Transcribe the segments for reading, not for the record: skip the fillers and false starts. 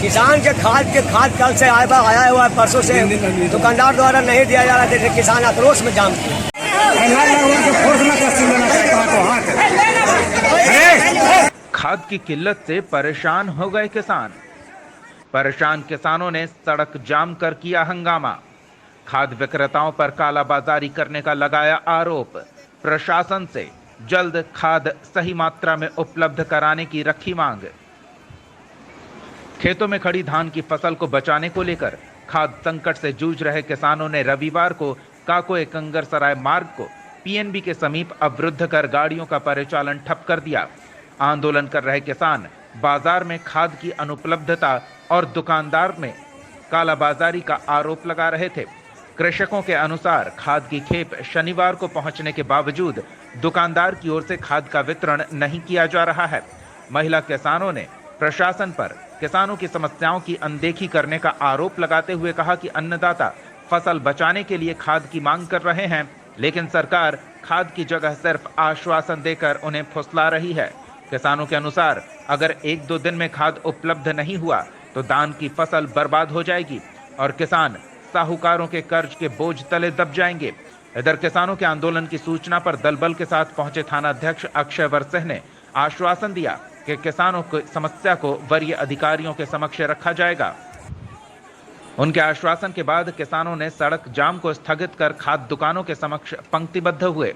किसान के खाद कल से आया हुआ है, परसों से दुकानदार द्वारा नहीं दिया जा रहा है, जैसे किसान आक्रोश में जाम किए। खाद की किल्लत से परेशान हो गए किसान। परेशान किसानों ने सड़क जाम कर किया हंगामा। खाद विक्रेताओं पर कालाबाजारी करने का लगाया आरोप। प्रशासन से जल्द खाद सही मात्रा में उपलब्ध कराने की रखी मांग। खेतों में खड़ी धान की फसल को बचाने को लेकर खाद संकट से जूझ रहे किसानों ने रविवार को काकोए कंगरसराय मार्ग को पीएनबी के समीप अवरुद्ध कर गाड़ियों का परिचालन ठप कर दिया। आंदोलन कर रहे किसान बाजार में खाद की अनुपलब्धता और दुकानदार में कालाबाजारी का आरोप लगा रहे थे। कृषकों के अनुसार खाद की खेप शनिवार को पहुंचने के बावजूद दुकानदार की ओर से खाद का वितरण नहीं किया जा रहा है। महिला किसानों ने प्रशासन पर किसानों की समस्याओं की अनदेखी करने का आरोप लगाते हुए कहा कि अन्नदाता फसल बचाने के लिए खाद की मांग कर रहे हैं, लेकिन सरकार खाद की जगह सिर्फ आश्वासन देकर उन्हें फुसला रही है। किसानों के अनुसार अगर 1-2 दिन में खाद उपलब्ध नहीं हुआ तो धान की फसल बर्बाद हो जाएगी और किसान साहूकारों के कर्ज के बोझ तले दब जाएंगे। इधर किसानों के आंदोलन की सूचना पर दलबल के साथ पहुंचे थाना अध्यक्ष अक्षय वर्सिंह ने आश्वासन दिया कि किसानों की समस्या को वरीय अधिकारियों के समक्ष रखा जाएगा। उनके आश्वासन के बाद किसानों ने सड़क जाम को स्थगित कर खाद दुकानों के समक्ष पंक्तिबद्ध हुए।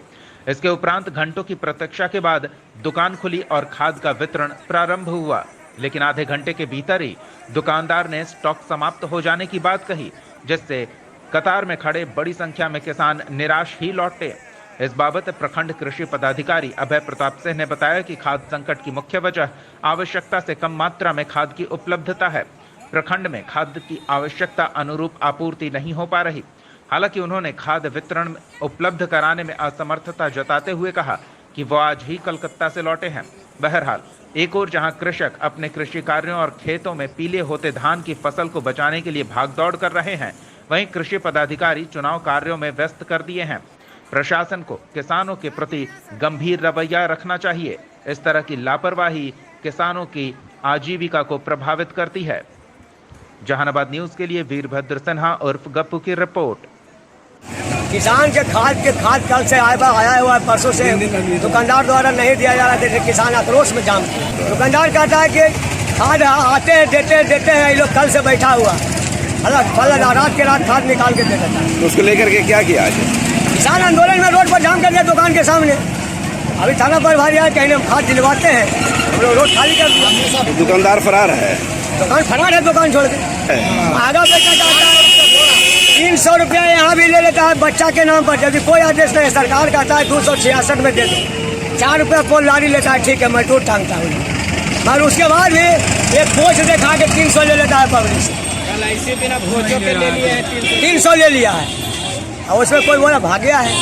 इसके उपरांत घंटों की प्रतीक्षा के बाद दुकान खुली और खाद का वितरण प्रारंभ हुआ, लेकिन आधे घंटे के भीतर ही दुकानदार ने स्टॉक समाप्त हो जाने की बात कही, जिससे कतार में खड़े बड़ी संख्या में किसान निराश ही लौटे। इस बाबत प्रखंड कृषि पदाधिकारी अभय प्रताप सिंह ने बताया कि खाद संकट की मुख्य वजह आवश्यकता से कम मात्रा में खाद की उपलब्धता है। प्रखंड में खाद की आवश्यकता अनुरूप आपूर्ति नहीं हो पा रही। हालांकि उन्होंने खाद वितरण उपलब्ध कराने में असमर्थता जताते हुए कहा कि वो आज ही कलकत्ता से लौटे हैं। बहरहाल एक ओर जहां कृषक अपने कृषि कार्यों और खेतों में पीले होते धान की फसल को बचाने के लिए भागदौड़ कर रहे हैं, वहीं कृषि पदाधिकारी चुनाव कार्यों में व्यस्त कर दिए हैं। प्रशासन को किसानों के प्रति गंभीर रवैया रखना चाहिए। इस तरह की लापरवाही किसानों की आजीविका को प्रभावित करती है। जहानाबाद न्यूज के लिए वीरभद्र सिन्हा उर्फ गप्पू की रिपोर्ट। किसान के खाद कल से आया हुआ है, परसों से दुकानदार द्वारा नहीं दिया जा रहा है, जैसे किसान आक्रोश में जाम किए। दुकानदार कहता है कि खाद आते हैं देते हैं, ये लोग कल से बैठा हुआ रात के रात खाद निकाल के दे देता है। तो उसको लेकर के क्या किया आज? किसान आंदोलन में रोड पर जाम कर दिया दुकान के सामने। अभी थाना पर भारी आए, कहीं हम खाद दिलवाते हैं, हम लोग रोड खाली कर दिया। तो दुकानदार फरार है? दुकान फरार है, दुकान छोड़ के आधा बेचना चाहता है। 300 रुपया यहाँ भी ले लेता है बच्चा के नाम पर, जब कोई आदेश नहीं। सरकार कहता है 266 में दे दो, 4 रुपया पोल लारी लेता है, ठीक है मैं टूट टांगता हूँ, मगर उसके बाद भी एक पोछ दिखा के 300 ले लेता है पब्लिक से। बिना भोजों के ले लिए 300 ले लिया है और उसमें कोई बोला भाग गया है।